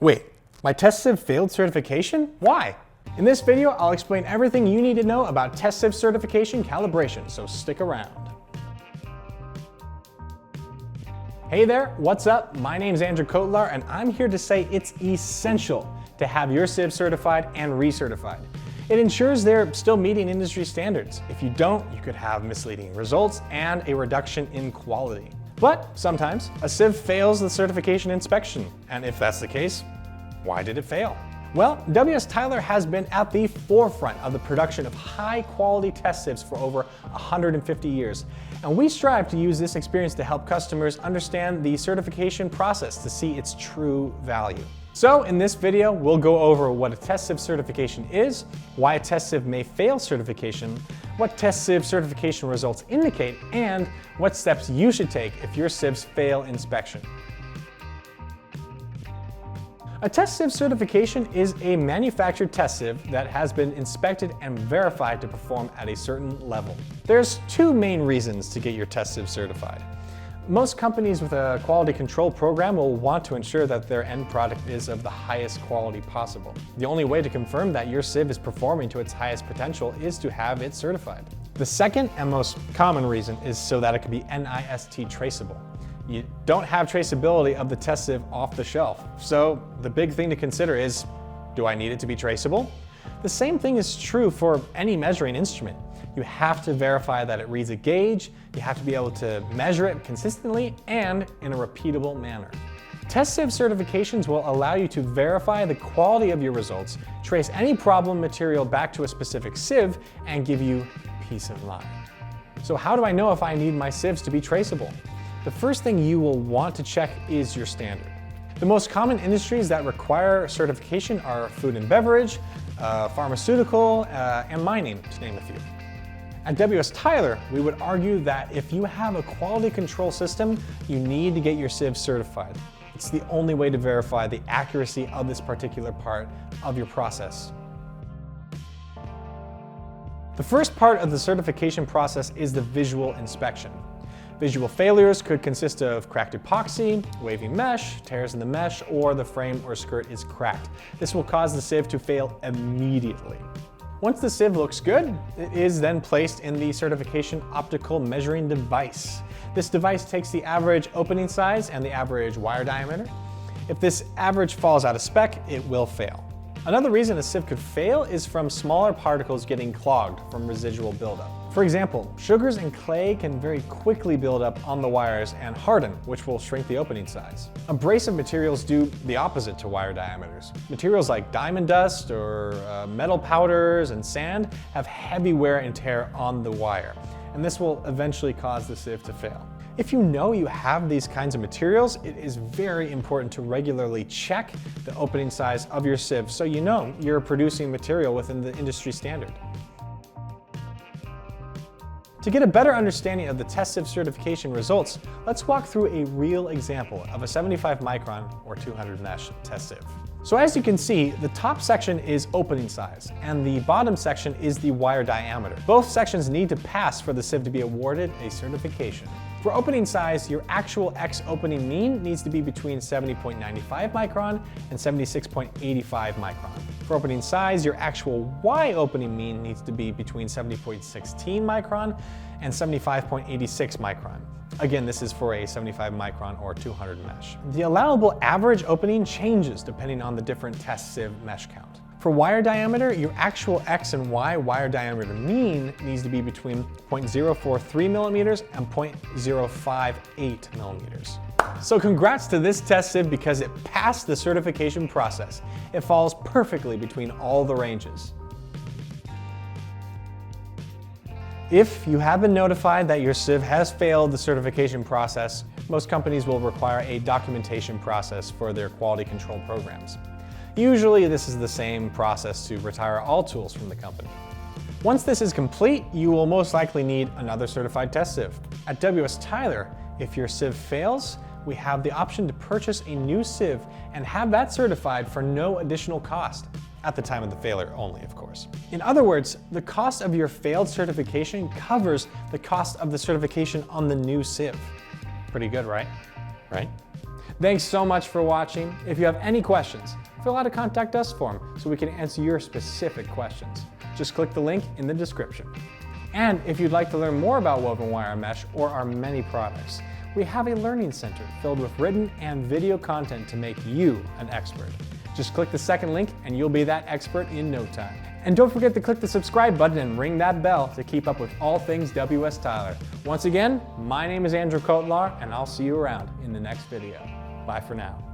Wait, my test sieve failed certification? Why? In this video, I'll explain everything you need to know about test sieve certification calibration, so stick around. Hey there, what's up? My name's Andrew Kotlar, and I'm here to say it's essential to have your sieve certified and recertified. It ensures they're still meeting industry standards. If you don't, you could have misleading results and a reduction in quality. But sometimes a sieve fails the certification inspection, and if that's the case, why did it fail? Well, WS Tyler has been at the forefront of the production of high-quality test sieves for over 150 years, and we strive to use this experience to help customers understand the certification process to see its true value. So in this video, we'll go over what a test sieve certification is, why a test sieve may fail certification, what test sieve certification results indicate, and what steps you should take if your sieves fail inspection. A test sieve certification is a manufactured test sieve that has been inspected and verified to perform at a certain level. There's two main reasons to get your test sieve certified. Most companies with a quality control program will want to ensure that their end product is of the highest quality possible. The only way to confirm that your sieve is performing to its highest potential is to have it certified. The second and most common reason is so that it can be NIST traceable. You don't have traceability of the test sieve off the shelf. So the big thing to consider is, do I need it to be traceable? The same thing is true for any measuring instrument. You have to verify that it reads a gauge, you have to be able to measure it consistently and in a repeatable manner. Test sieve certifications will allow you to verify the quality of your results, trace any problem material back to a specific sieve, and give you peace of mind. So how do I know if I need my sieves to be traceable? The first thing you will want to check is your standard. The most common industries that require certification are food and beverage, pharmaceutical, and mining, to name a few. At WS Tyler, we would argue that if you have a quality control system, you need to get your sieve certified. It's the only way to verify the accuracy of this particular part of your process. The first part of the certification process is the visual inspection. Visual failures could consist of cracked epoxy, waving mesh, tears in the mesh, or the frame or skirt is cracked. This will cause the sieve to fail immediately. Once the sieve looks good, it is then placed in the certification optical measuring device. This device takes the average opening size and the average wire diameter. If this average falls out of spec, it will fail. Another reason a sieve could fail is from smaller particles getting clogged from residual buildup. For example, sugars and clay can very quickly build up on the wires and harden, which will shrink the opening size. Abrasive materials do the opposite to wire diameters. Materials like diamond dust or metal powders and sand have heavy wear and tear on the wire, and this will eventually cause the sieve to fail. If you know you have these kinds of materials, it is very important to regularly check the opening size of your sieve so you know you're producing material within the industry standard. To get a better understanding of the test sieve certification results, let's walk through a real example of a 75 micron or 200 mesh test sieve. So as you can see, the top section is opening size, and the bottom section is the wire diameter. Both sections need to pass for the sieve to be awarded a certification. For opening size, your actual X opening mean needs to be between 70.95 micron and 76.85 micron. For opening size, your actual Y opening mean needs to be between 70.16 micron and 75.86 micron. Again, this is for a 75 micron or 200 mesh. The allowable average opening changes depending on the different test sieve mesh count. For wire diameter, your actual X and Y wire diameter mean needs to be between 0.043 millimeters and 0.058 millimeters. So congrats to this test sieve because it passed the certification process. It falls perfectly between all the ranges. If you have been notified that your sieve has failed the certification process, most companies will require a documentation process for their quality control programs. Usually this is the same process to retire all tools from the company. Once this is complete, you will most likely need another certified test sieve. At WS Tyler, if your sieve fails, we have the option to purchase a new sieve and have that certified for no additional cost. At the time of the failure only, of course. In other words, the cost of your failed certification covers the cost of the certification on the new sieve. Pretty good, right? Thanks so much for watching. If you have any questions, fill out a contact us form so we can answer your specific questions. Just click the link in the description. And if you'd like to learn more about woven wire mesh or our many products, we have a learning center filled with written and video content to make you an expert. Just click the second link and you'll be that expert in no time. And don't forget to click the subscribe button and ring that bell to keep up with all things WS Tyler. Once again, my name is Andrew Kotlar, and I'll see you around in the next video. Bye for now.